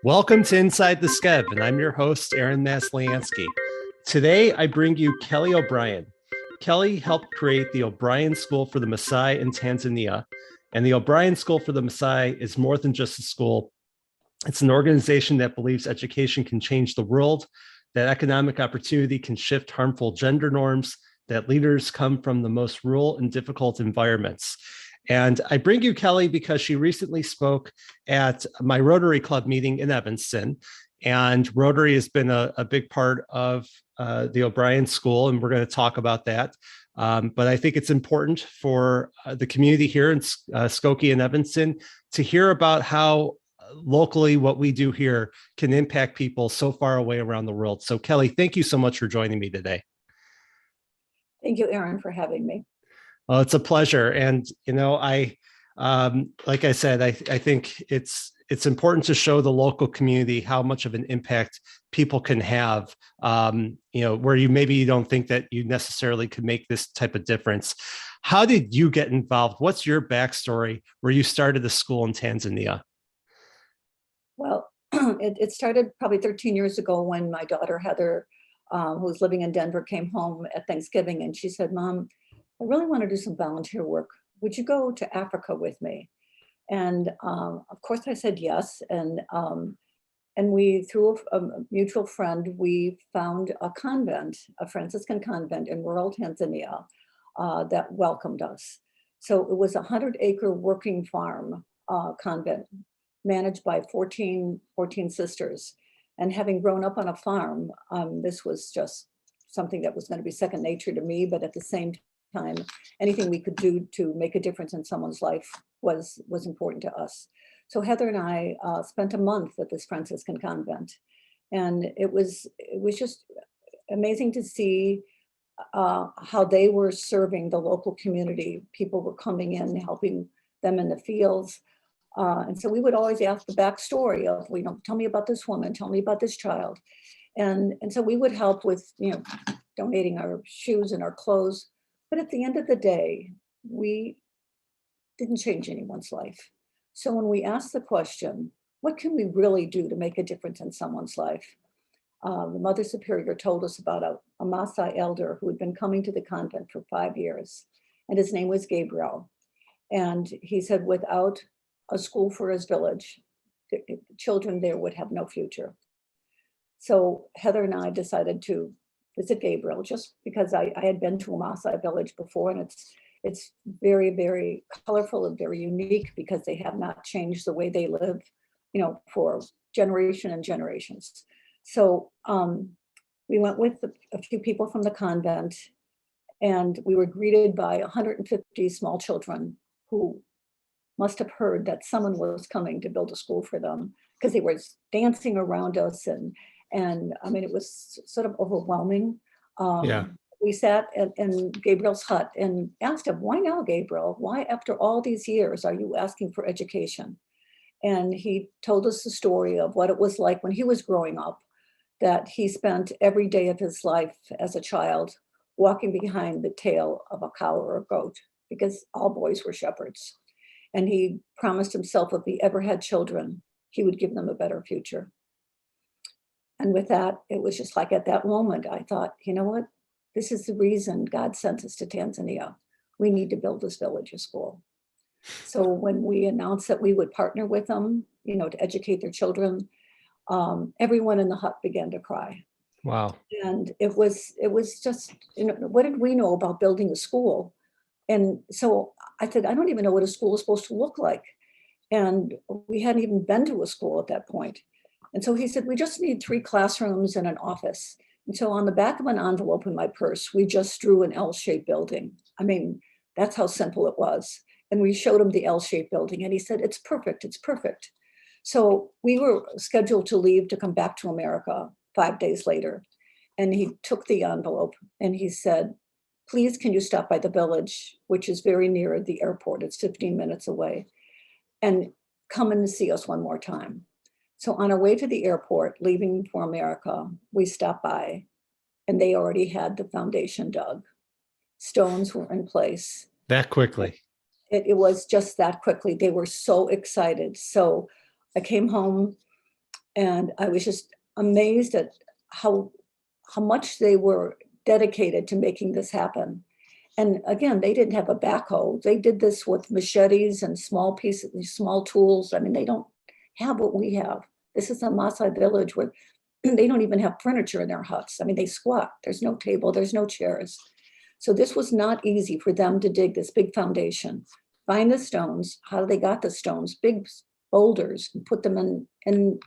Welcome to Inside the Skev, and I'm your host, Aaron Masliansky. Today, I bring you Kellie O'Brien. Kellie helped create the O'Brien School for the Maasai in Tanzania, and the O'Brien School for the Maasai is more than just a school. It's an organization that believes education can change the world, that economic opportunity can shift harmful gender norms, that leaders come from the most rural and difficult environments. And I bring you Kellie because she recently spoke at my Rotary Club meeting in Evanston. And Rotary has been a big part of the O'Brien School, and we're going to talk about that. But I think it's important for the community here in Skokie and Evanston to hear about how locally what we do here can impact people so far away around the world. So Kellie, thank you so much for joining me today. Thank you, Aaron, for having me. Well, it's a pleasure. And, like I said, I think it's important to show the local community how much of an impact people can have, where maybe you don't think that you necessarily could make this type of difference. How did you get involved? What's your backstory where you started the school in Tanzania? Well, it started probably 13 years ago when my daughter, Heather, who was living in Denver, came home at Thanksgiving, and she said, "Mom, I really want to do some volunteer work. Would you go to Africa with me?" And of course I said yes. And we, through a mutual friend, we found a convent, a Franciscan convent in rural Tanzania that welcomed us. So it was a 100-acre working farm convent managed by 14 sisters. And having grown up on a farm, this was just something that was going to be second nature to me, but at the same time, anything we could do to make a difference in someone's life was important to us. So Heather and I spent a month at this Franciscan convent, and it was just amazing to see how they were serving the local community. People were coming in, helping them in the fields. And so we would always ask the backstory of, tell me about this woman, tell me about this child. And so we would help with, donating our shoes and our clothes. But at the end of the day, we didn't change anyone's life. So when we asked the question, what can we really do to make a difference in someone's life? The Mother Superior told us about a Maasai elder who had been coming to the convent for 5 years, and his name was Gabriel. And he said, without a school for his village, the children there would have no future. So Heather and I decided to visit Gabriel, just because I had been to a Maasai village before, and it's very, very colorful and very unique because they have not changed the way they live, for generation and generations. So we went with a few people from the convent, and we were greeted by 150 small children who must have heard that someone was coming to build a school for them, because they were dancing around us, and I mean, it was sort of overwhelming. We sat in Gabriel's hut and asked him, "Why now, Gabriel? Why, after all these years, are you asking for education?" And he told us the story of what it was like when he was growing up, that he spent every day of his life as a child walking behind the tail of a cow or a goat, because all boys were shepherds. And he promised himself if he ever had children, he would give them a better future. And with that, it was just like at that moment, I thought, you know what? This is the reason God sent us to Tanzania. We need to build this village a school. So when we announced that we would partner with them, to educate their children, everyone in the hut began to cry. Wow. And it was just, what did we know about building a school? And so I said, I don't even know what a school is supposed to look like. And we hadn't even been to a school at that point. And so he said, we just need 3 classrooms and an office. And so on the back of an envelope in my purse, we just drew an L-shaped building. I mean, that's how simple it was. And we showed him the L-shaped building, and he said, it's perfect, it's perfect. So we were scheduled to leave to come back to America 5 days later. And he took the envelope and he said, "Please, can you stop by the village, which is very near the airport, it's 15 minutes away, and come in and see us one more time." So on our way to the airport, leaving for America, we stopped by, and they already had the foundation dug. Stones were in place. That quickly. It was just that quickly. They were so excited. So I came home And I was just amazed at how much they were dedicated to making this happen. And again, they didn't have a backhoe. They did this with machetes and small pieces, small tools. I mean, they don't have what we have. This is a Maasai village where they don't even have furniture in their huts. I mean, they squat. There's no table, there's no chairs. So this was not easy for them to dig this big foundation, find the stones, how they got the stones, big boulders, and put them in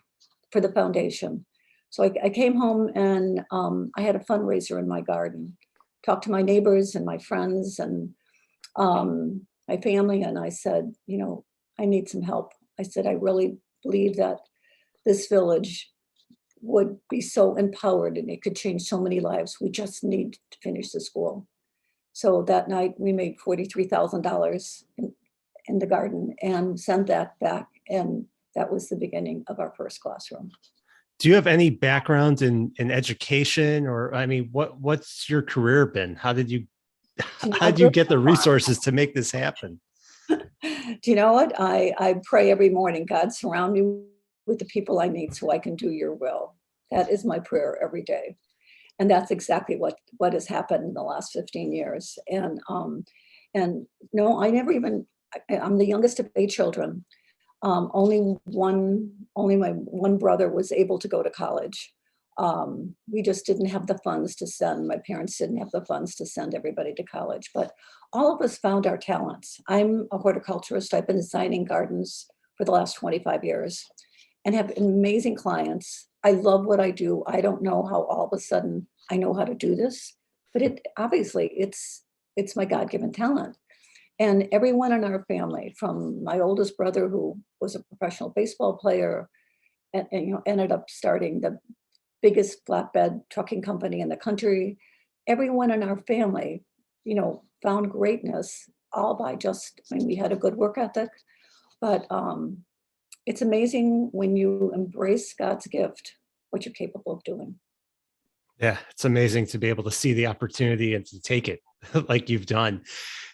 for the foundation. So I came home and I had a fundraiser in my garden, talked to my neighbors and my friends and my family. And I said, I need some help. I said, I really believe that this village would be so empowered and it could change so many lives. We just need to finish the school. So that night we made $43,000 in the garden and sent that back. And that was the beginning of our first classroom. Do you have any background in education, or I mean, what's your career been? How did you get the resources to make this happen? Do you know what? I pray every morning, God, surround me with the people I need so I can do your will. That is my prayer every day. And that's exactly what has happened in the last 15 years. And no, I'm the youngest of 8 children. Only my one brother was able to go to college. We just didn't have the funds to send. My parents didn't have the funds to send everybody to college, but all of us found our talents. I'm a horticulturist. I've been designing gardens for the last 25 years and have amazing clients. I love what I do. I don't know how all of a sudden I know how to do this, but it's my God-given talent. And everyone in our family, from my oldest brother, who was a professional baseball player and ended up starting the biggest flatbed trucking company in the country, everyone in our family, found greatness all by we had a good work ethic, but it's amazing when you embrace God's gift, what you're capable of doing. Yeah, it's amazing to be able to see the opportunity and to take it like you've done.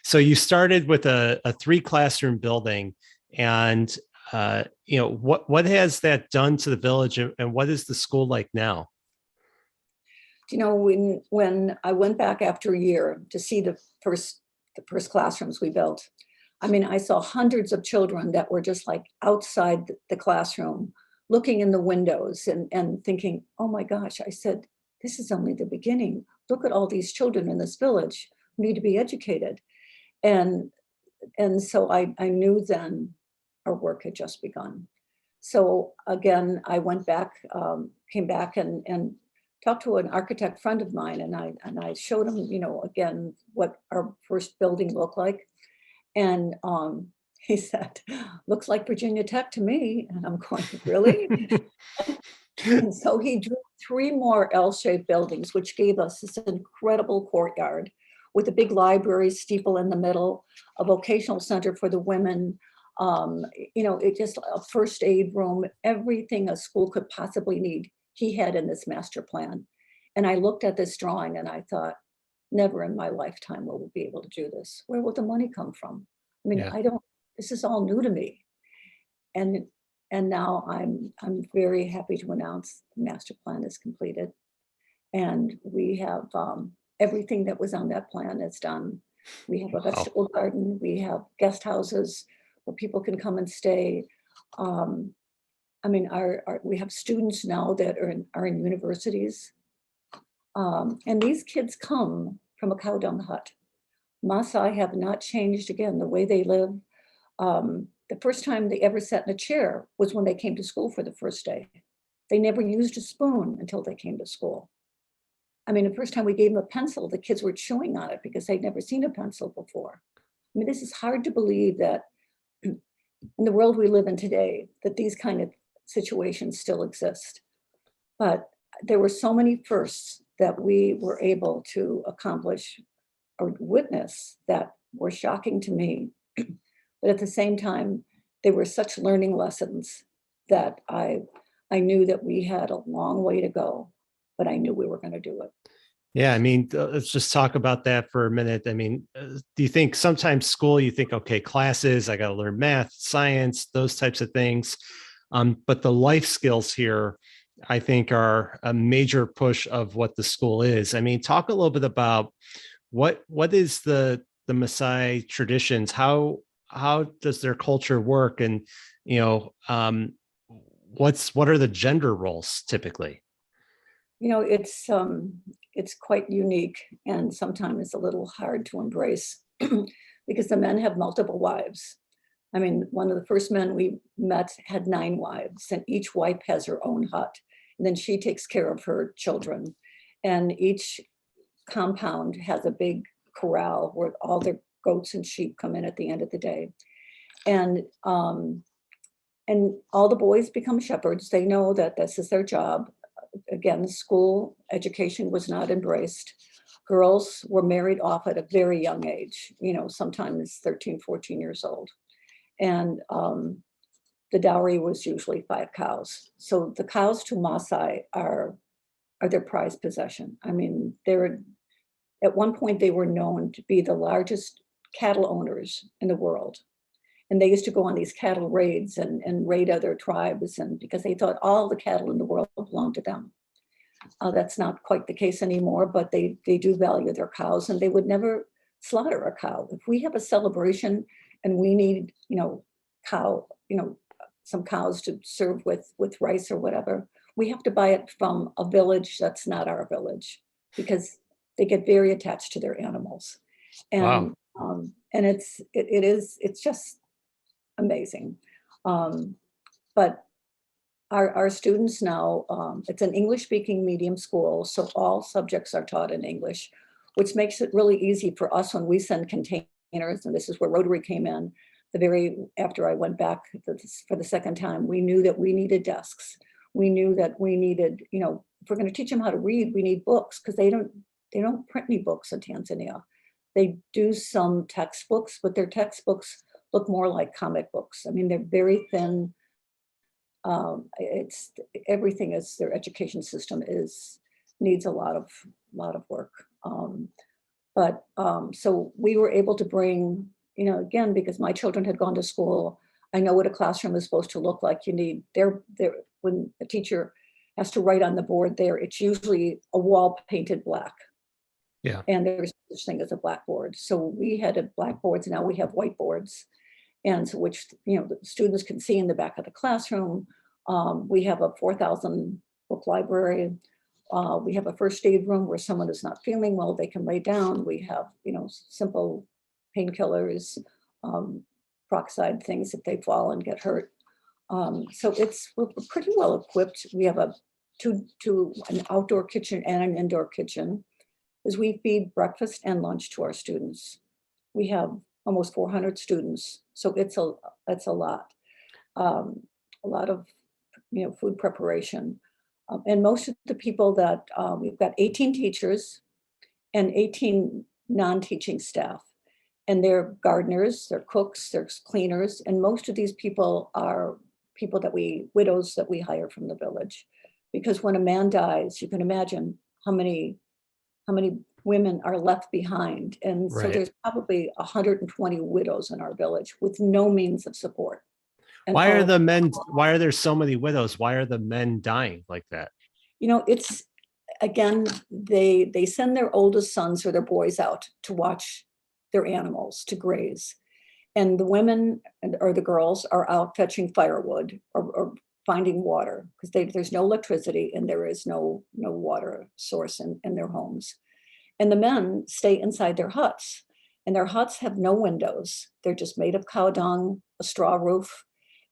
So you started with a 3 classroom building, and what has that done to the village, and what is the school like now? When I went back after a year to see the first classrooms we built, I mean, I saw hundreds of children that were just like outside the classroom, looking in the windows and thinking, oh my gosh, I said, this is only the beginning. Look at all these children in this village who need to be educated. And so I knew then our work had just begun. So again, I went back, came back and talked to an architect friend of mine, and I showed him, again, what our first building looked like. And he said, looks like Virginia Tech to me. And I'm going, really? And so he drew 3 more L-shaped buildings, which gave us this incredible courtyard with a big library steeple in the middle, a vocational center for the women, it just a first aid room, everything a school could possibly need, he had in this master plan. And I looked at this drawing and I thought, never in my lifetime will we be able to do this. Where will the money come from? I mean, this is all new to me. And now I'm very happy to announce the master plan is completed. And we have everything that was on that plan is done. We have a vegetable garden, we have guest houses where people can come and stay. I mean, we have students now that are in universities. And these kids come from a cow dung hut. Maasai have not changed, again, the way they live. The first time they ever sat in a chair was when they came to school for the first day. They never used a spoon until they came to school. I mean, the first time we gave them a pencil, the kids were chewing on it because they'd never seen a pencil before. I mean, this is hard to believe that in the world we live in today, that these kind of situations still exist. But there were so many firsts that we were able to accomplish or witness that were shocking to me. But at the same time, they were such learning lessons that I knew that we had a long way to go, but I knew we were going to do it. Yeah, I mean, let's just talk about that for a minute. I mean, do you think sometimes school, you think, okay, classes, I got to learn math, science, those types of things. But the life skills here, I think, are a major push of what the school is. I mean, talk a little bit about what is the Maasai traditions? How does their culture work? And you know, what are the gender roles typically? It's quite unique and sometimes a little hard to embrace because the men have multiple wives. I mean, one of the first men we met had 9 wives, and each wife has her own hut. And then she takes care of her children. And each compound has a big corral where all their goats and sheep come in at the end of the day. And all the boys become shepherds. They know that this is their job. Again, school education was not embraced. Girls were married off at a very young age, sometimes 13, 14 years old. And the dowry was usually 5 cows. So the cows to Maasai are their prized possession. I mean, at one point they were known to be the largest cattle owners in the world. And they used to go on these cattle raids and raid other tribes, and because they thought all the cattle in the world belonged to them. That's not quite the case anymore, but they do value their cows, and they would never slaughter a cow. If we have a celebration and we need, cow, some cows to serve with rice or whatever, we have to buy it from a village that's not our village, because they get very attached to their animals. And Wow. And it's just amazing. But our students now, it's an English speaking medium school, so all subjects are taught in English, which makes it really easy for us when we send containers. And this is where Rotary came in. After I went back for the second time, we knew that we needed desks. We knew that we needed, if we're going to teach them how to read, we need books, because they don't print any books in Tanzania. They do some textbooks, but their textbooks look more like comic books. I mean, they're very thin. Everything is, their education system needs a lot of work. So we were able to bring, again, because my children had gone to school, I know what a classroom is supposed to look like. When a teacher has to write on the board there, it's usually a wall painted black. Yeah. And there's such thing as a blackboard. So we had blackboards, now we have whiteboards. And so which, the students can see in the back of the classroom. We have a 4,000 book library. We have a first aid room where someone is not feeling well, they can lay down. We have, simple painkillers, peroxide things if they fall and get hurt. So we're pretty well equipped. We have an outdoor kitchen and an indoor kitchen, as we feed breakfast and lunch to our students. We have almost 400 students, so it's a lot of food preparation, and most of the people that we've got 18 teachers and 18 non-teaching staff, and they're gardeners, they're cooks, they're cleaners, and most of these people are widows that we hire from the village, because when a man dies, you can imagine how many women are left behind. And so Right. there's probably 120 widows in our village with no means of support. And Why are there so many widows? Why are the men dying like that? It's, again, they send their oldest sons or their boys out to watch their animals, to graze. And the women or the girls are out fetching firewood or finding water, because there's no electricity and there is no water source in their homes. And the men stay inside their huts, and their huts have no windows. They're just made of cow dung, a straw roof,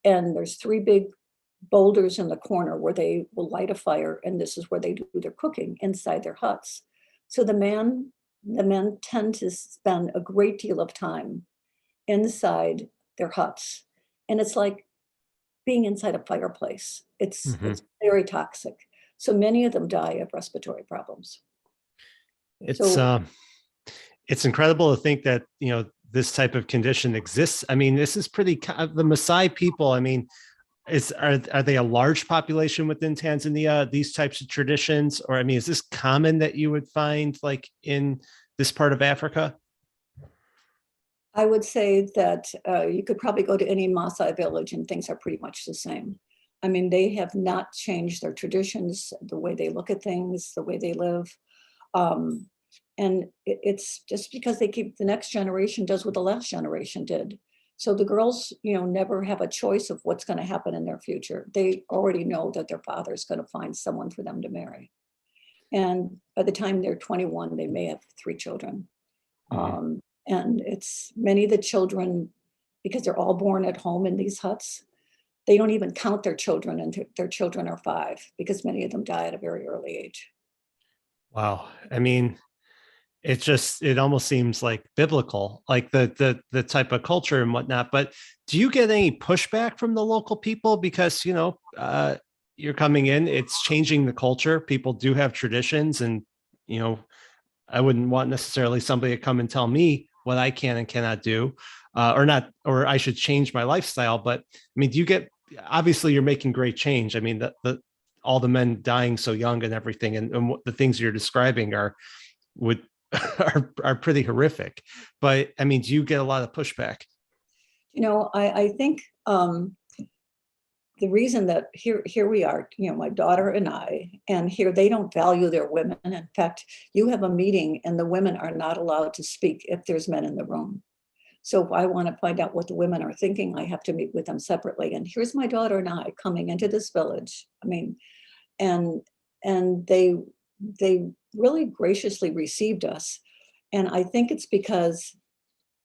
and there's 3 big boulders in the corner where they will light a fire, and this is where they do their cooking, inside their huts. So the men tend to spend a great deal of time inside their huts, and it's like being inside a fireplace. It's very toxic. So many of them die of respiratory problems. It's incredible to think that this type of condition exists. I mean, this is the Maasai people. I mean, are they a large population within Tanzania, these types of traditions? Or I mean, is this common that you would find like in this part of Africa? I would say that you could probably go to any Maasai village and things are pretty much the same. I mean, they have not changed their traditions, the way they look at things, the way they live. Um, and it's just because they keep, the next generation does what the last generation did. So the girls, never have a choice of what's going to happen in their future. They already know that their father's going to find someone for them to marry. And by the time they're 21, they may have 3 children. Mhm. And it's many of the children, because they're all born at home in these huts, they don't even count their children until their children are 5, because many of them die at a very early age. Wow. I mean, it almost seems like biblical, like the type of culture and whatnot. But do you get any pushback from the local people? Because, you're coming in, it's changing the culture. People do have traditions, and, you know, I wouldn't want necessarily somebody to come and tell me what I can and cannot do, or not, or I should change my lifestyle. But I mean, do you get, obviously you're making great change. I mean, all the men dying so young and everything, and what the things you're describing would are pretty horrific. But I mean, do you get a lot of pushback? I think the reason that here we are, my daughter and I, and here they don't value their women. In fact, you have a meeting and the women are not allowed to speak if there's men in the room. So if I want to find out what the women are thinking, I have to meet with them separately. And here's my daughter and I coming into this village. I mean, and they really graciously received us. And I think it's because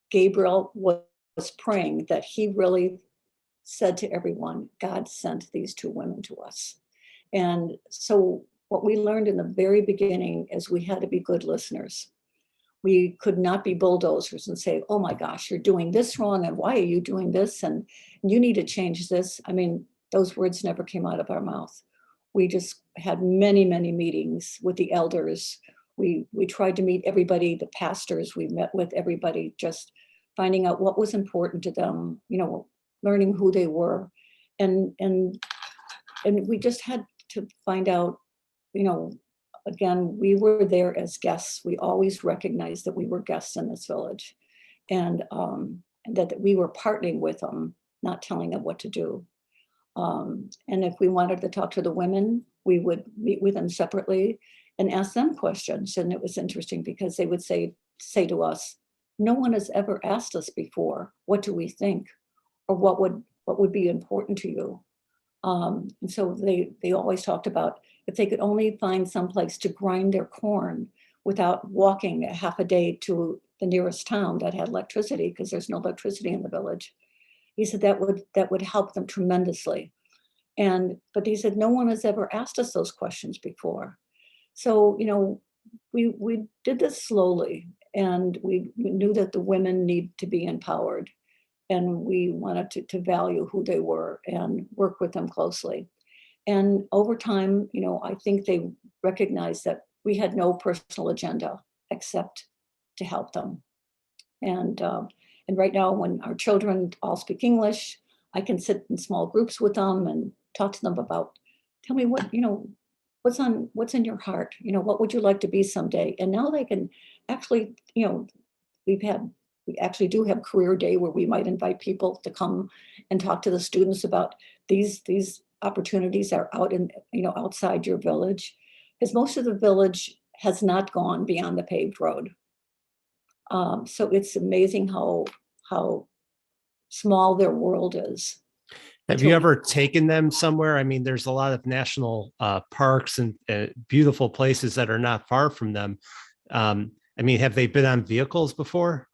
Gabriel was praying that he really said to everyone, God sent these 2 women to us. And so what we learned in the very beginning is we had to be good listeners. We could not be bulldozers and say, oh my gosh, you're doing this wrong, and why are you doing this? And you need to change this. I mean, those words never came out of our mouth. We just had many, many meetings with the elders. We tried to meet everybody, the pastors, we met with everybody, just finding out what was important to them, learning who they were. And we just had to find out, again, we were there as guests. We always recognized that we were guests in this village, and that we were partnering with them, not telling them what to do. And if we wanted to talk to the women, we would meet with them separately and ask them questions. And it was interesting because they would say to us, no one has ever asked us before, what do we think? Or what would be important to you? And so they always talked about if they could only find some place to grind their corn without walking a half a day to the nearest town that had electricity, because there's no electricity in the village. He said that would help them tremendously. But he said, no one has ever asked us those questions before. So, we did this slowly, and we knew that the women need to be empowered. And we wanted to value who they were and work with them closely. And over time, I think they recognized that we had no personal agenda except to help them. And right now, when our children all speak English, I can sit in small groups with them and talk to them about, tell me what's in your heart, what would you like to be someday? And now they can actually, we actually do have career day where we might invite people to come and talk to the students about these opportunities are out in, outside your village, because most of the village has not gone beyond the paved road. So it's amazing how small their world is. Have you ever taken them somewhere? I mean, there's a lot of national parks and beautiful places that are not far from them. I mean, have they been on vehicles before?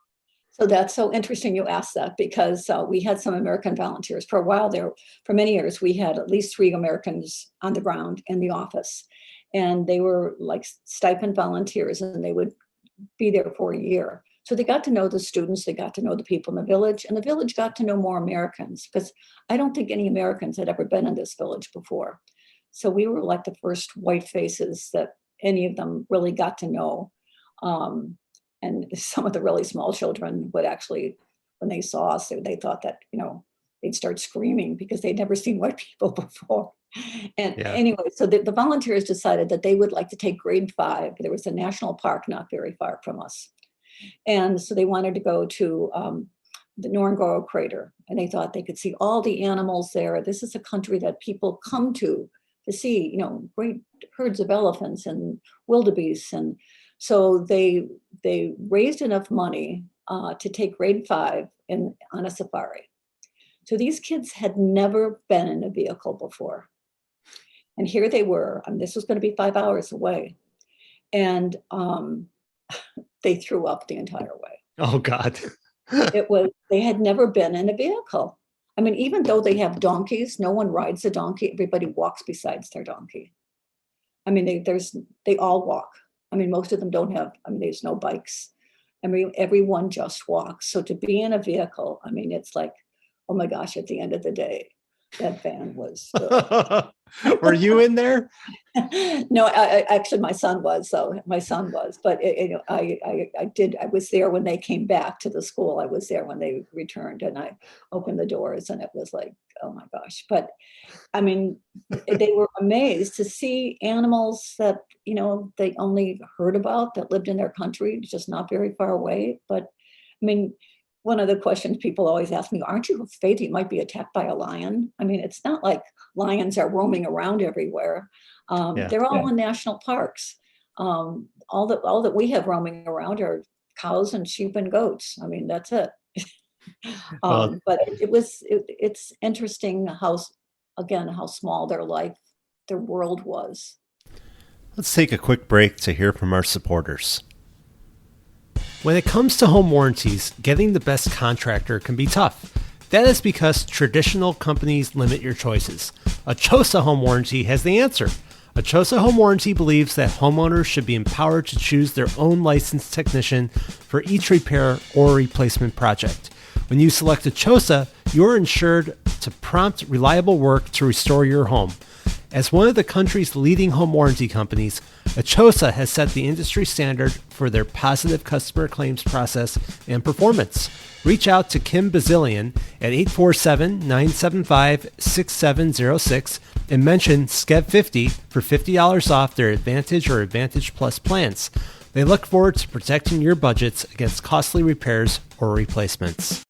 So that's so interesting you asked that, because we had some American volunteers for a while there. For many years, we had at least 3 Americans on the ground in the office, and they were like stipend volunteers, and they would be there for a year. So they got to know the students, they got to know the people in the village, and the village got to know more Americans, because I don't think any Americans had ever been in this village before. So we were like the first white faces that any of them really got to know. And some of the really small children would actually, when they saw us, they thought that, they'd start screaming because they'd never seen white people before. And Yeah. anyway, so the volunteers decided that they would like to take grade 5. There was a national park not very far from us. And so they wanted to go to the Ngorongoro crater, and they thought they could see all the animals there. This is a country that people come to see, great herds of elephants and wildebeests. And so they raised enough money to take grade 5 on a safari. So these kids had never been in a vehicle before. And here they were. This was going to be 5 hours away. And they threw up the entire way. Oh, God. They had never been in a vehicle. Even though they have donkeys, no one rides a donkey. Everybody walks besides their donkey. They all walk. Most of them don't have, there's no bikes. Everyone just walks. So to be in a vehicle, it's like, oh my gosh, at the end of the day, that van was. Were you in there? No, actually, my son was. But I was there when they came back to the school. I was there when they returned, and I opened the doors, and it was like, oh my gosh. But they were amazed to see animals that they only heard about, that lived in their country, just not very far away. But one of the questions people always ask me, aren't you afraid you might be attacked by a lion? It's not like lions are roaming around everywhere. They're all in national parks. All that we have roaming around are cows and sheep and goats. That's it. But it's interesting how small their world was. Let's take a quick break to hear from our supporters. When it comes to home warranties, getting the best contractor can be tough. That is because traditional companies limit your choices. A Chosa Home Warranty has the answer. A Chosa Home Warranty believes that homeowners should be empowered to choose their own licensed technician for each repair or replacement project. When you select a Chosa, you're ensured to prompt, reliable work to restore your home. As one of the country's leading home warranty companies, Chosa has set the industry standard for their positive customer claims process and performance. Reach out to Kim Bazillion at 847-975-6706 and mention SKEV50 for $50 off their Advantage or Advantage Plus plans. They look forward to protecting your budgets against costly repairs or replacements.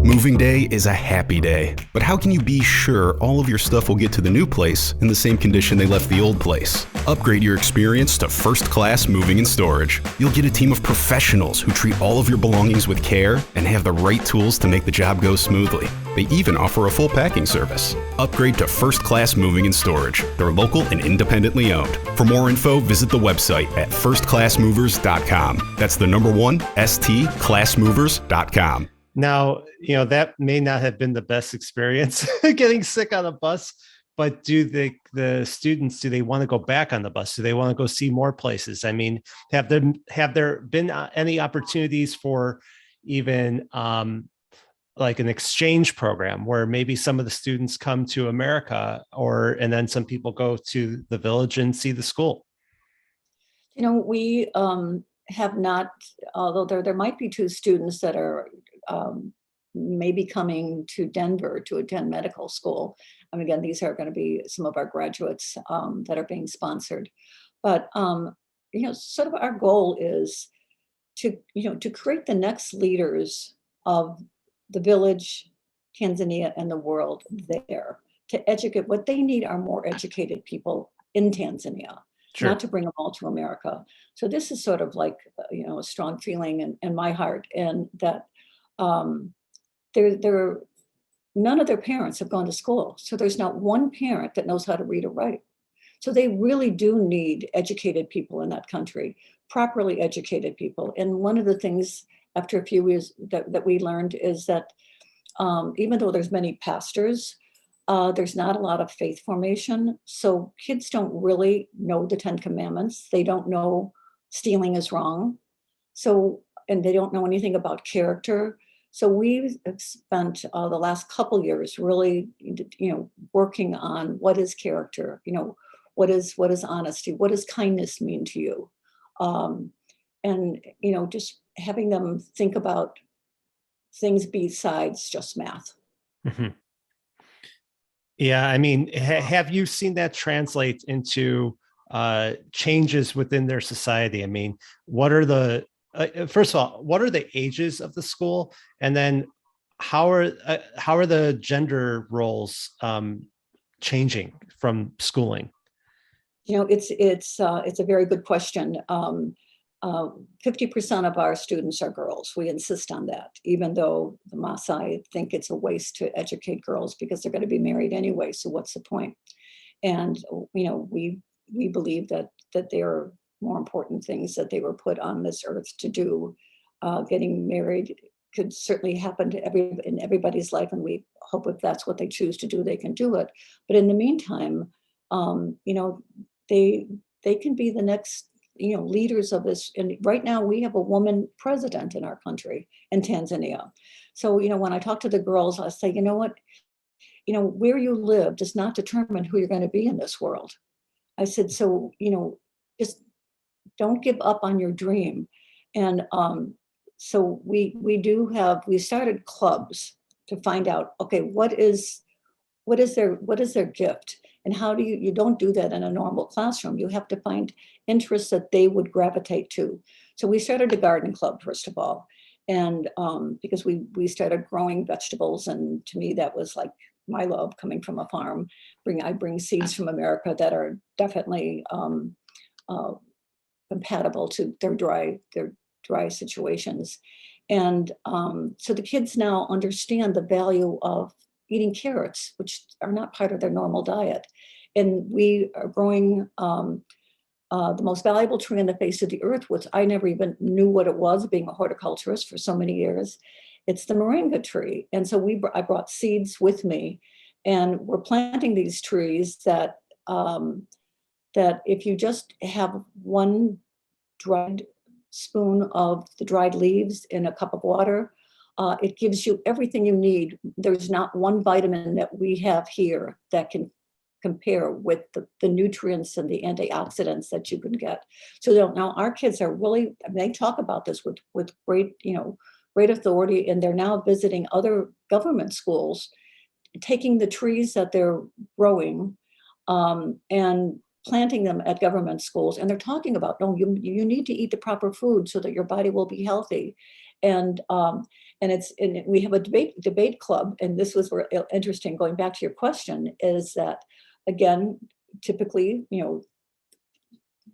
Moving day is a happy day, but how can you be sure all of your stuff will get to the new place in the same condition they left the old place? Upgrade your experience to First Class Moving and Storage. You'll get a team of professionals who treat all of your belongings with care and have the right tools to make the job go smoothly. They even offer a full packing service. Upgrade to First Class Moving and Storage. They're local and independently owned. For more info, visit the website at firstclassmovers.com. That's the number 1, stclassmovers.com. Now, that may not have been the best experience getting sick on a bus, but do the students, do they want to go back on the bus? Do they want to go see more places? Have there been any opportunities for even like an exchange program where maybe some of the students come to America and then some people go to the village and see the school? We have not, although there might be 2 students that are maybe coming to Denver to attend medical school. Again, these are going to be some of our graduates that are being sponsored. But, sort of our goal is to create the next leaders of the village, Tanzania, and the world there, to educate. What they need are more educated people in Tanzania. Sure. Not to bring them all to America. So this is sort of like, a strong feeling in my heart, and that none of their parents have gone to school. So there's not one parent that knows how to read or write. So they really do need educated people in that country, properly educated people. And one of the things after a few years that we learned is that even though there's many pastors, there's not a lot of faith formation. So kids don't really know the 10 Commandments. They don't know stealing is wrong. And they don't know anything about character. So we've spent the last couple years really, working on what is character, what is honesty, what does kindness mean to you? And, just having them think about things besides just math. Mm-hmm. Yeah, have you seen that translate into changes within their society? What are the first of all, what are the ages of the school? And then how are the gender roles changing from schooling? It's a very good question. 50% of our students are girls. We insist on that, even though the Maasai think it's a waste to educate girls because they're going to be married anyway. So what's the point? And we believe that there are more important things that they were put on this earth to do. Getting married could certainly happen in everybody's life, and we hope if that's what they choose to do, they can do it. But in the meantime, they can be the next leaders of this. And right now we have a woman president in our country, in Tanzania. So when I talk to the girls, I say, you know what, where you live does not determine who you're going to be in this world. I said, so just don't give up on your dream. And so we started clubs to find out, okay, what is their gift, and how do you don't do that in a normal classroom. You have to find interests that they would gravitate to. So we started a garden club, first of all, and because we started growing vegetables, and to me that was like my love, coming from a farm. I bring seeds from America that are definitely compatible to their dry situations. And so the kids now understand the value of eating carrots, which are not part of their normal diet. And we are growing the most valuable tree on the face of the earth, which I never even knew what it was, being a horticulturist for so many years. It's the moringa tree. And so I brought seeds with me, and we're planting these trees that if you just have one dried spoon of the dried leaves in a cup of water, it gives you everything you need. There's not one vitamin that we have here that can compare with the nutrients and the antioxidants that you can get. So now our kids are really, they talk about this with great, great authority, and they're now visiting other government schools, taking the trees that they're growing and planting them at government schools. And they're talking about, no, you need to eat the proper food so that your body will be healthy. And we have a debate club, and this was interesting, going back to your question, is that, again, typically,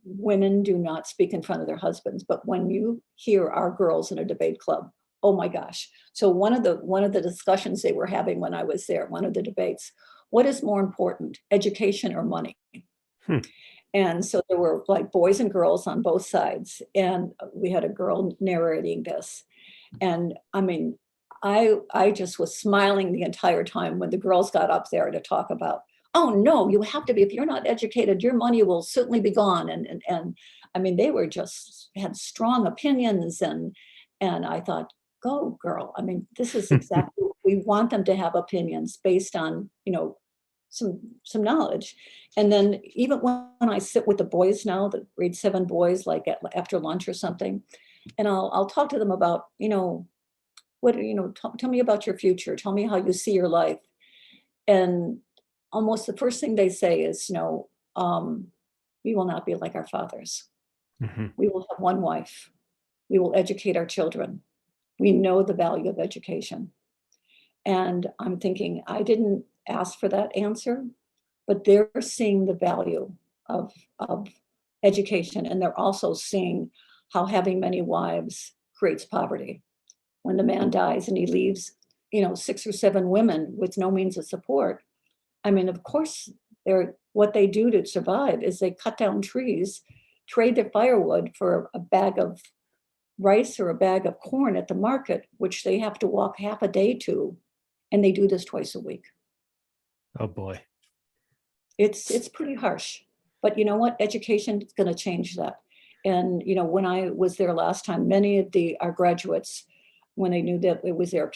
women do not speak in front of their husbands, but when you hear our girls in a debate club, oh my gosh. So one of the discussions they were having when I was there, one of the debates, what is more important, education or money? And so there were like boys and girls on both sides, and we had a girl narrating this. And I mean, I just was smiling the entire time when the girls got up there to talk about, oh no, you have to be, if you're not educated, your money will certainly be gone. And I mean, they were just had strong opinions, and I thought, go girl. I mean, this is exactly what we want them to have, opinions based on, some knowledge. And then even when I sit with the boys now, the grade 7 boys, like after lunch or something, and I'll talk to them about, tell me about your future. Tell me how you see your life. And almost the first thing they say is, we will not be like our fathers. Mm-hmm. We will have one wife. We will educate our children. We know the value of education. And I'm thinking, I didn't ask for that answer, but they're seeing the value of education. And they're also seeing how having many wives creates poverty. When the man dies and he leaves, 6 or 7 women with no means of support. I mean, of course, what they do to survive is they cut down trees, trade their firewood for a bag of rice or a bag of corn at the market, which they have to walk half a day to. And they do this twice a week. Oh boy. It's pretty harsh, but you know what? Education is going to change that. And, when I was there last time, many of our graduates, when they knew that it was there,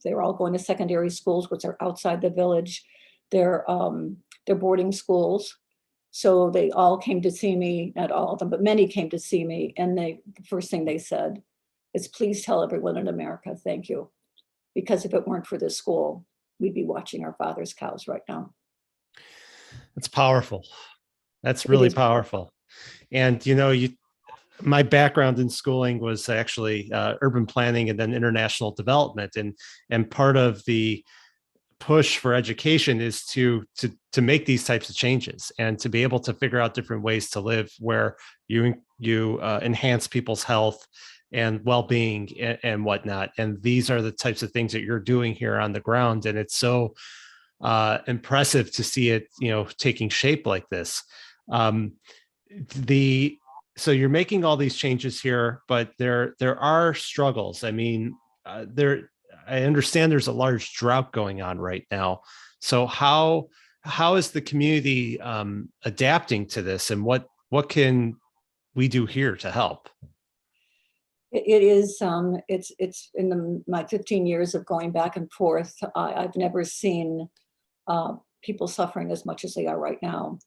they were all going to secondary schools, which are outside the village. They're boarding schools. So they all came to see me, not all of them, but many came to see me. And the first thing they said is, please tell everyone in America, thank you. Because if it weren't for this school, we'd be watching our father's cows right now. That's powerful. That's really powerful. And, my background in schooling was actually urban planning and then international development, and part of the push for education is to make these types of changes and to be able to figure out different ways to live where you enhance people's health and well-being and whatnot. And these are the types of things that you're doing here on the ground, and it's so impressive to see it, taking shape like this. Um, the so you're making all these changes here, but there are struggles. I mean, I understand there's a large drought going on right now. So how is the community adapting to this, and what can we do here to help? It is, it's in my 15 years of going back and forth, I've never seen people suffering as much as they are right now.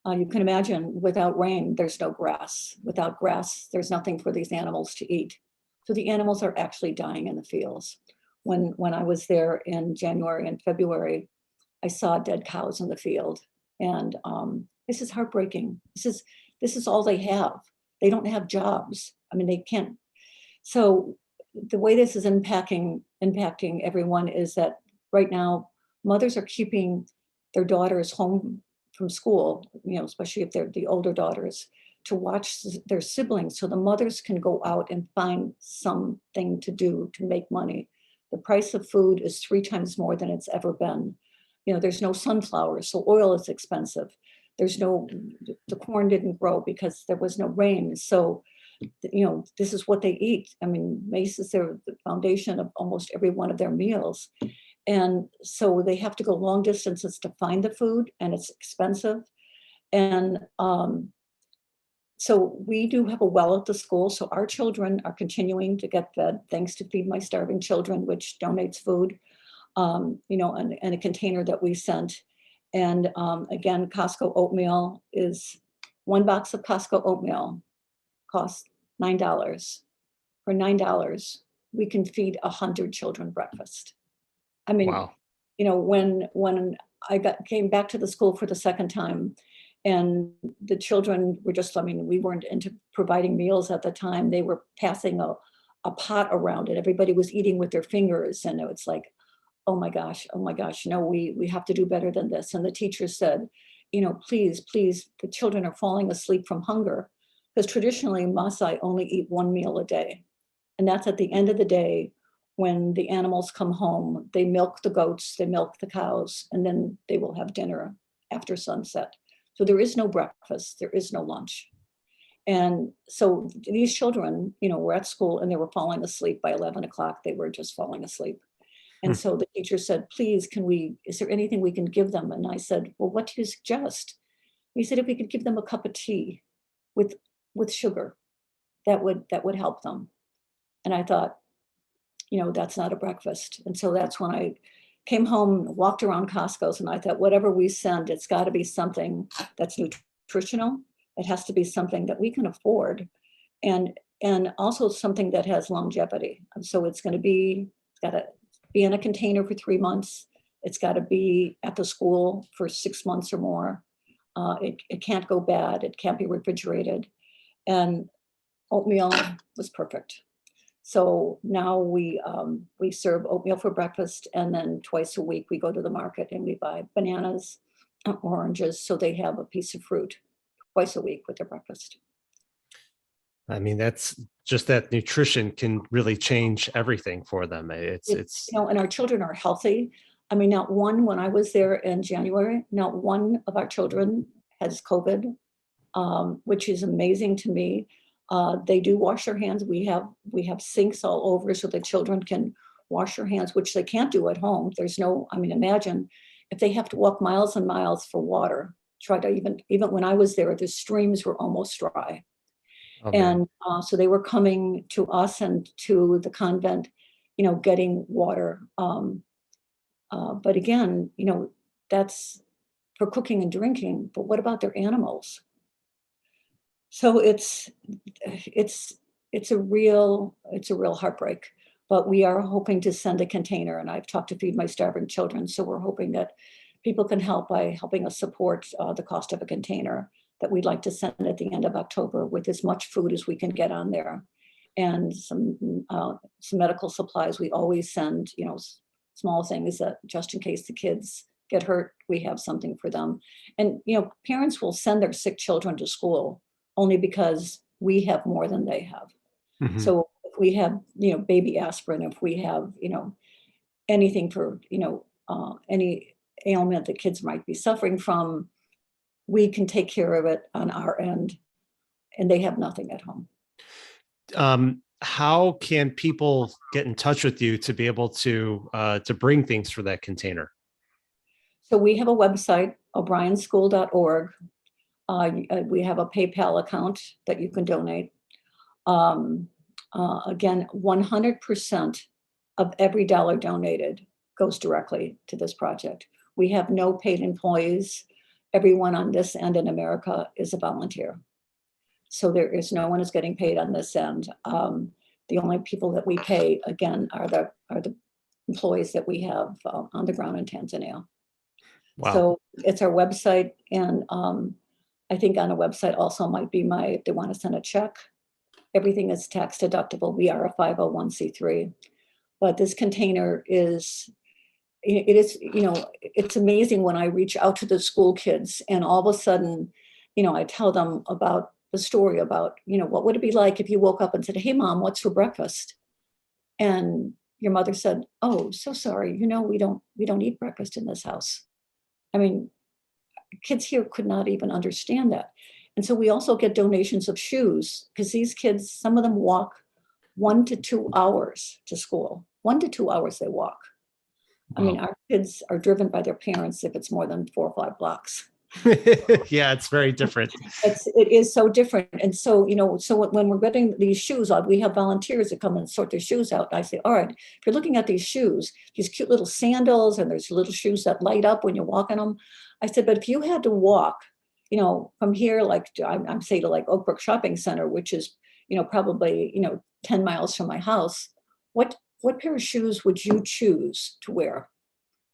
You can imagine, without rain, there's no grass. Without grass, there's nothing for these animals to eat. So the animals are actually dying in the fields. When I was there in January and February, I saw dead cows in the field, and this is heartbreaking. This is all they have. They don't have jobs. I mean, they can't. So the way this is impacting everyone is that right now mothers are keeping their daughters home from school, especially if they're the older daughters, to watch their siblings, so the mothers can go out and find something to do to make money. The price of food is 3 times more than it's ever been. There's no sunflowers, so oil is expensive. The corn didn't grow because there was no rain. So, this is what they eat. I mean, maize is the foundation of almost every one of their meals. And so they have to go long distances to find the food, and it's expensive. And so we do have a well at the school. So our children are continuing to get fed, thanks to Feed My Starving Children, which donates food, and a container that we sent. And again, Costco oatmeal is 1 box of Costco oatmeal costs $9. For $9, we can feed 100 children breakfast. I mean, Wow. When I came back to the school for the second time, and the children were we weren't into providing meals at the time. They were passing a pot around, and everybody was eating with their fingers. And it's like, oh my gosh, no, we have to do better than this. And the teacher said, please, the children are falling asleep from hunger, because traditionally Maasai only eat 1 meal a day. And that's at the end of the day. When the animals come home, they milk the goats, they milk the cows, and then they will have dinner after sunset. So there is no breakfast, there is no lunch. And so these children, were at school and they were falling asleep by 11 o'clock. They were just falling asleep. And so the teacher said, please, is there anything we can give them? And I said, well, what do you suggest? He said, if we could give them a cup of tea with sugar, that would help them. And I thought, that's not a breakfast. And so that's when I came home, walked around Costco's, and I thought, whatever we send, it's got to be something that's nutritional. It has to be something that we can afford, and also something that has longevity. And so it's got to be in a container for 3 months. It's got to be at the school for 6 months or more. It can't go bad. It can't be refrigerated. And oatmeal was perfect. So now we serve oatmeal for breakfast, and then twice a week we go to the market and we buy bananas, oranges, so they have a piece of fruit twice a week with their breakfast. I mean, that's just that nutrition can really change everything for them. It's and our children are healthy. I mean, when I was there in January, not one of our children has COVID, which is amazing to me. They do wash their hands. We have sinks all over so the children can wash their hands, which they can't do at home. Imagine if they have to walk miles and miles for water. Even when I was there, the streams were almost dry. Oh, and so they were coming to us and to the convent, getting water. But again, that's for cooking and drinking. But what about their animals? So it's a real heartbreak, but we are hoping to send a container, and I've talked to Feed My Starving Children. So we're hoping that people can help by helping us support the cost of a container that we'd like to send at the end of October with as much food as we can get on there, and some medical supplies. We always send, small things that just in case the kids get hurt, we have something for them. And, parents will send their sick children to school only because we have more than they have. Mhm. So if we have, baby aspirin, if we have, anything for, any ailment that kids might be suffering from, we can take care of it on our end, and they have nothing at home. How can people get in touch with you to be able to bring things for that container? So we have a website, o'brienschool.org. We have a PayPal account that you can donate. Again, 100% of every dollar donated goes directly to this project. We have no paid employees. Everyone on this end in America is a volunteer. So there is no one is getting paid on this end. The only people that we pay, again, are the employees that we have on the ground in Tanzania. Wow. So it's our website, and I think on a website also might be if they want to send a check. Everything is tax deductible. We are a 501c3, but this container is, it's amazing when I reach out to the school kids and all of a sudden, I tell them about the story about, what would it be like if you woke up and said, "Hey mom, what's for breakfast?" And your mother said, "Oh, so sorry. We don't eat breakfast in this house." I mean, kids here could not even understand that. And so we also get donations of shoes, because these kids, some of them walk 1 to 2 hours to school. 1 to 2 hours they walk. I mean, our kids are driven by their parents if it's more than 4 or 5 blocks. Yeah, it's very different. It is so different. And so, so when we're getting these shoes out, we have volunteers that come and sort their shoes out. I say, all right, if you're looking at these shoes, these cute little sandals, and there's little shoes that light up when you walk in them. I said, but if you had to walk, from here, like I'm say to like Oak Brook Shopping Center, which is, probably, 10 miles from my house, what pair of shoes would you choose to wear?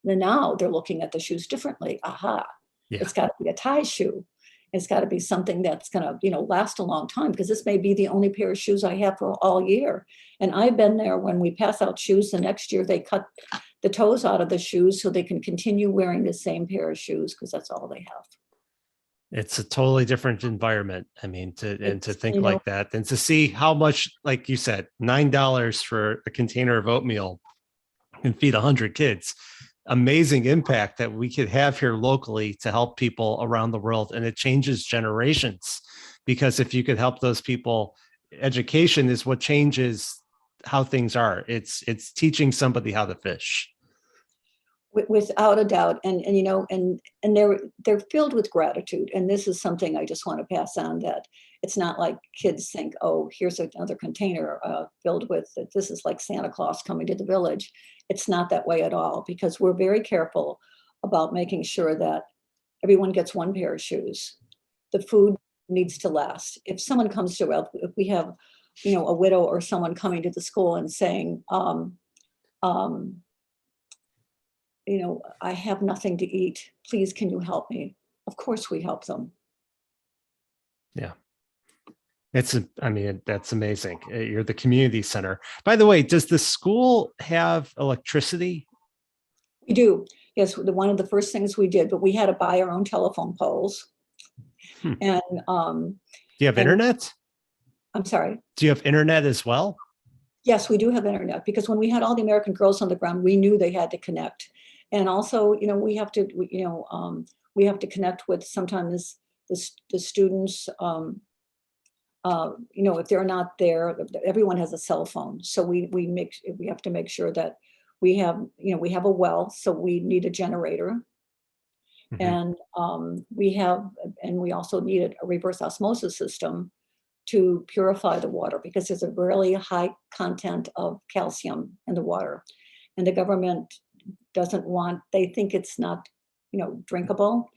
And now they're looking at the shoes differently. Aha. Yeah. It's got to be a tie shoe. It's got to be something that's going to, last a long time, because this may be the only pair of shoes I have for all year. And I've been there when we pass out shoes. The next year they cut the toes out of the shoes so they can continue wearing the same pair of shoes, because that's all they have. It's a totally different environment. I mean, to think like that, and to see how much, like you said, $9 for a container of oatmeal can feed 100 kids. Amazing impact that we could have here locally to help people around the world. And it changes generations, because if you could help those people, education is what changes how things are. It's teaching somebody how to fish. Without a doubt. And they're filled with gratitude. And this is something I just want to pass on, that it's not like kids think, oh, here's another container filled with, this is like Santa Claus coming to the village. It's not that way at all, because we're very careful about making sure that everyone gets 1 pair of shoes. The food needs to last. If someone comes to, if we have, a widow or someone coming to the school and saying, I have nothing to eat, please, can you help me? Of course we help them. Yeah. That's amazing. You're the community center. By the way, does the school have electricity? We do. Yes. One of the first things we did, but we had to buy our own telephone poles. And do you have internet? I'm sorry. Do you have internet as well? Yes, we do have internet, because when we had all the American Girls on the ground, we knew they had to connect. And also, we have to connect with sometimes the students. If they're not there, everyone has a cell phone. So we have to make sure that we have a well, so we need a generator. Mm-hmm. And we also needed a reverse osmosis system to purify the water, because there's a really high content of calcium in the water, and the government they think it's not, drinkable.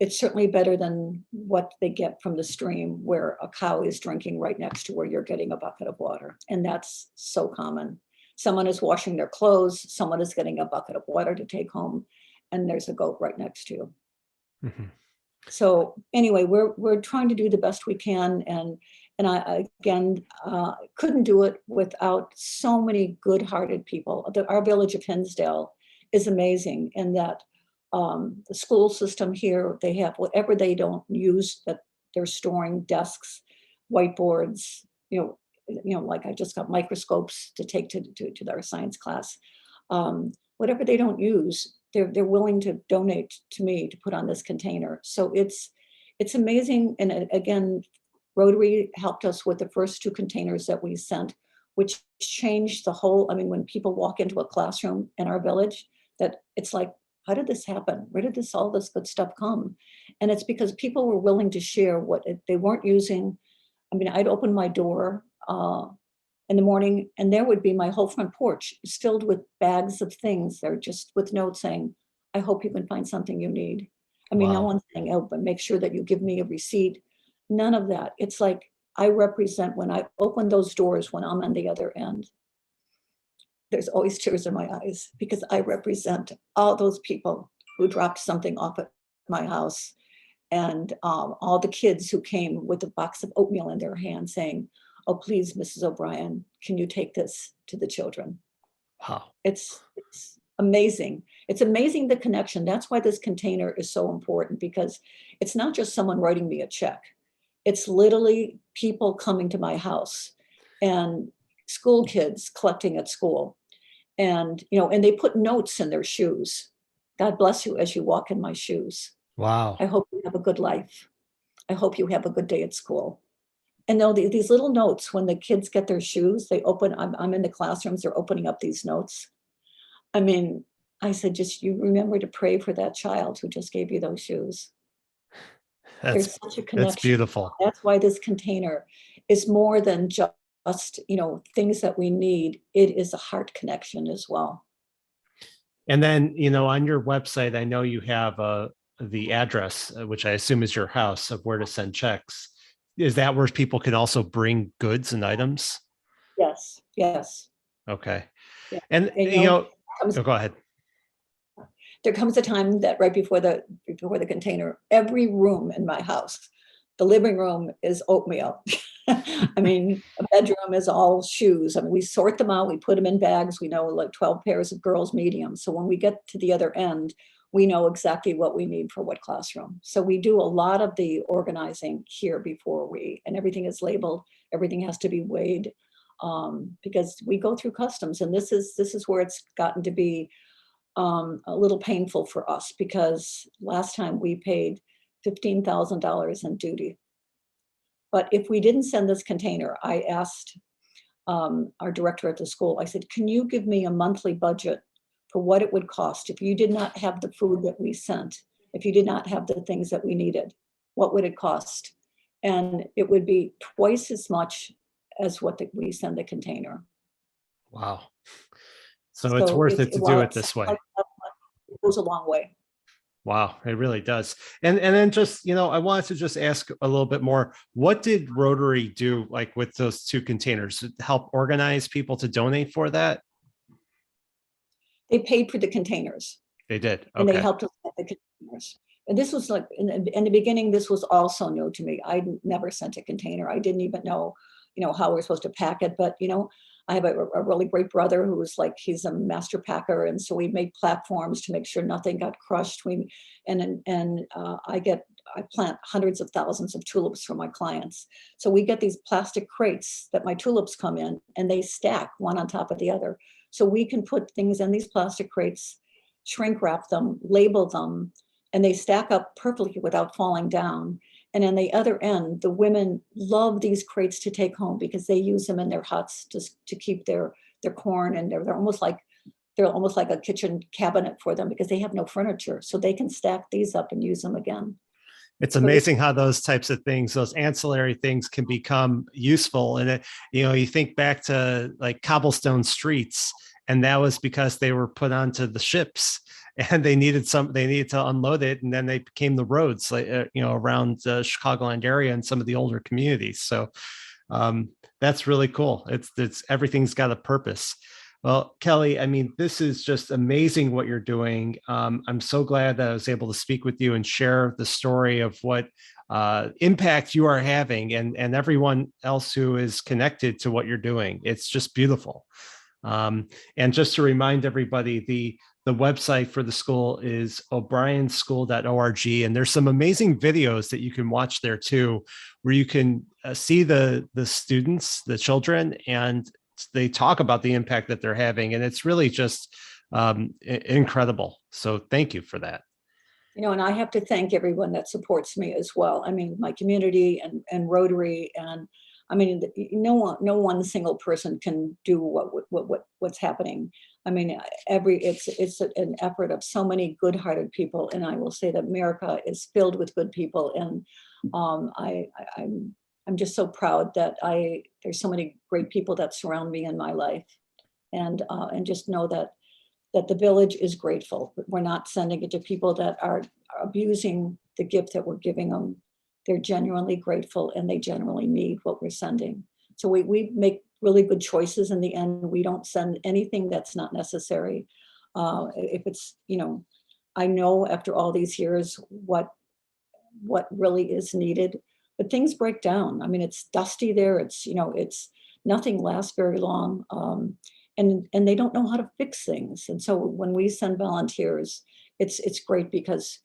It's certainly better than what they get from the stream, where a cow is drinking right next to where you're getting a bucket of water. And that's so common. Someone is washing their clothes, someone is getting a bucket of water to take home, and there's a goat right next to you. Mm-hmm. So anyway, we're trying to do the best we can, and I again couldn't do it without so many good-hearted people. Our village of Hinsdale is amazing in that the school system here, they have whatever they don't use, that they're storing desks, whiteboards, like I just got microscopes to take to our science class. Whatever they don't use, they're willing to donate to me to put on this container. So it's amazing. And again, Rotary helped us with the first 2 containers that we sent, which changed the whole. I mean, when people walk into a classroom in our village, that it's like, how did this happen? Where did all this good stuff come? And it's because people were willing to share what they weren't using. I mean, I'd open my door in the morning, and there would be my whole front porch is filled with bags of things. They're just with notes saying, I hope you can find something you need. I mean, no Wow. one's saying, oh, but make sure that you give me a receipt. None of that. It's like I represent, when I open those doors, when I'm on the other end, there's always tears in my eyes, because I represent all those people who dropped something off at my house, and all the kids who came with a box of oatmeal in their hand saying, oh, please, Mrs. O'Brien, can you take this to the children? Wow. It's amazing. It's amazing, the connection. That's why this container is so important, because it's not just someone writing me a check. It's literally people coming to my house, and school kids collecting at school. And, and they put notes in their shoes. God bless you as you walk in my shoes. Wow. I hope you have a good life. I hope you have a good day at school. And these little notes, when the kids get their shoes, they open, I'm in the classrooms, they're opening up these notes. I mean, I said, just you remember to pray for that child who just gave you those shoes. There's such a connection. That's beautiful. That's why this container is more than just, things that we need. It is a heart connection as well. And then, on your website, I know you have the address, which I assume is your house, of where to send checks. Is that where people can also bring goods and items? Yes. Yes. Okay. Yeah. And go ahead. There comes a time that right before the container, every room in my house, the living room is oatmeal. I mean, a bedroom is all shoes. I mean, we sort them out, we put them in bags. We know like 12 pairs of girls' medium. So when we get to the other end, we know exactly what we need for what classroom. So we do a lot of the organizing here before and everything is labeled. Everything has to be weighed, because we go through customs, and this is where it's gotten to be a little painful for us, because last time we paid $15,000 in duty. But if we didn't send this container, I asked our director at the school, I said, can you give me a monthly budget for what it would cost if you did not have the food that we sent, if you did not have the things that we needed, what would it cost? And it would be twice as much as what we send the container. Wow. So it's worth it to do it this way. It goes a long way. Wow, it really does. And then just, I wanted to just ask a little bit more. What did Rotary do, like with those 2 containers? Help organize people to donate for that? They paid for the containers. They did. Okay. And they helped us with the containers. And this was like, in the beginning, this was also new to me. I never sent a container. I didn't even know, how we're supposed to pack it. But, I have a really great brother who's like, he's a master packer. And so we made platforms to make sure nothing got crushed. I plant hundreds of thousands of tulips for my clients. So we get these plastic crates that my tulips come in, and they stack one on top of the other. So we can put things in these plastic crates, shrink wrap them, label them, and they stack up perfectly without falling down. And on the other end, the women love these crates to take home, because they use them in their huts to keep their corn, and they're almost like a kitchen cabinet for them, because they have no furniture. So they can stack these up and use them again. It's amazing how those types of things, those ancillary things, can become useful. And you think back to like cobblestone streets, and that was because they were put onto the ships, and they needed to unload it, and then they became the roads, like around the Chicagoland area and some of the older communities. So that's really cool. It's everything's got a purpose. Well, Kellie, I mean, this is just amazing what you're doing. I'm so glad that I was able to speak with you and share the story of what impact you are having and everyone else who is connected to what you're doing. It's just beautiful. And just to remind everybody, the website for the school is o'brienschool.org. And there's some amazing videos that you can watch there too, where you can see the students, the children, and they talk about the impact that they're having. And it's really just incredible. So thank you for that. And I have to thank everyone that supports me as well. I mean, my community and Rotary, and I mean, no one single person can do what's happening. I mean, it's an effort of so many good-hearted people, and I will say that America is filled with good people, and I'm just so proud that there's so many great people that surround me in my life, and just know that the village is grateful. We're not sending it to people that are abusing the gift that we're giving them. They're genuinely grateful, and they genuinely need what we're sending. So we make really good choices in the end. We don't send anything that's not necessary. If it's, I know after all these years what really is needed, but things break down. I mean, it's dusty there. It's nothing lasts very long. And they don't know how to fix things. And so when we send volunteers, it's great because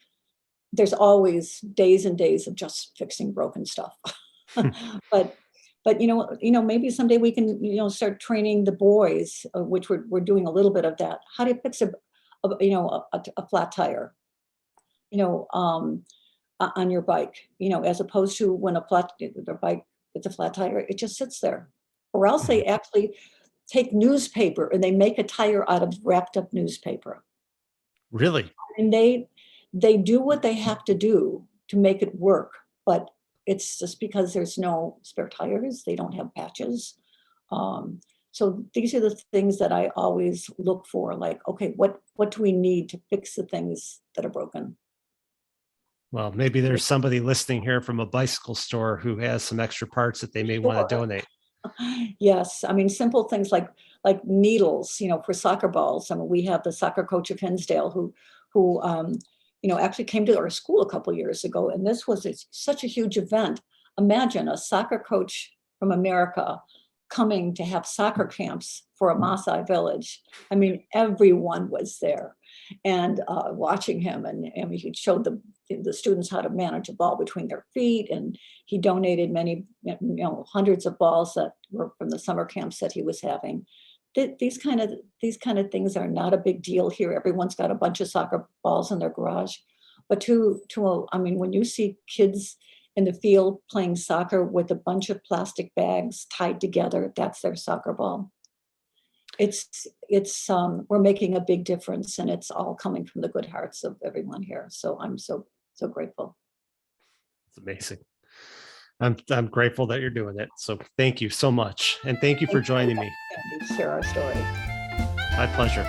there's always days and days of just fixing broken stuff. but maybe someday we can start training the boys, which we're doing a little bit of that. How do you fix a flat tire, on your bike, as opposed to when the bike gets a flat tire, it just sits there. Or else they actually take newspaper and they make a tire out of wrapped up newspaper. Really? And they do what they have to do to make it work, but it's just because there's no spare tires, they don't have patches. So these are the things that I always look for, like, okay, what do we need to fix the things that are broken? Well, maybe there's somebody listening here from a bicycle store who has some extra parts that they may want to donate. Yes, I mean, simple things like needles, for soccer balls. I mean, we have the soccer coach of Hinsdale who actually came to our school a couple of years ago, and this was such a huge event. Imagine a soccer coach from America coming to have soccer camps for a Maasai village. I mean, everyone was there and watching him, and he showed the students how to manage a ball between their feet, and he donated many, hundreds of balls that were from the summer camps that he was having. These kind of things are not a big deal here. Everyone's got a bunch of soccer balls in their garage, but when you see kids in the field playing soccer with a bunch of plastic bags tied together, that's their soccer ball. We're making a big difference, and it's all coming from the good hearts of everyone here. So I'm so grateful. It's amazing. I'm grateful that you're doing it. So thank you so much. And thank you for joining me. To share our story. My pleasure.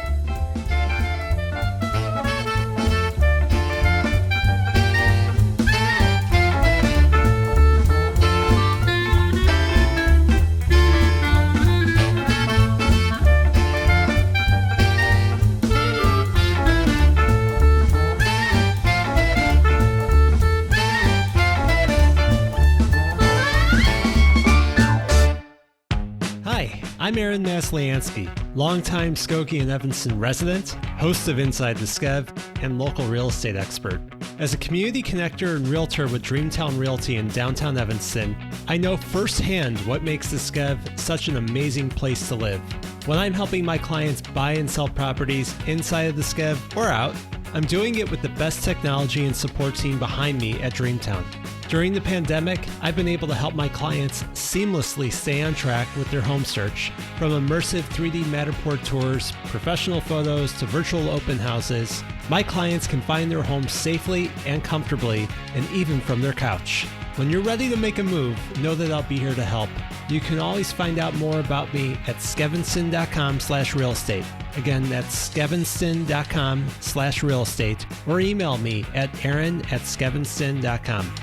I'm Aaron Maslyansky, longtime Skokie and Evanston resident, host of Inside the Skev, and local real estate expert. As a community connector and realtor with Dreamtown Realty in downtown Evanston, I know firsthand what makes the Skev such an amazing place to live. When I'm helping my clients buy and sell properties inside of the Skev or out, I'm doing it with the best technology and support team behind me at Dreamtown. During the pandemic, I've been able to help my clients seamlessly stay on track with their home search. From immersive 3D Matterport tours, professional photos, to virtual open houses, my clients can find their homes safely and comfortably, and even from their couch. When you're ready to make a move, know that I'll be here to help. You can always find out more about me at skevinston.com/real estate. Again, that's skevinston.com/real estate, or email me at aaron@skevinston.com.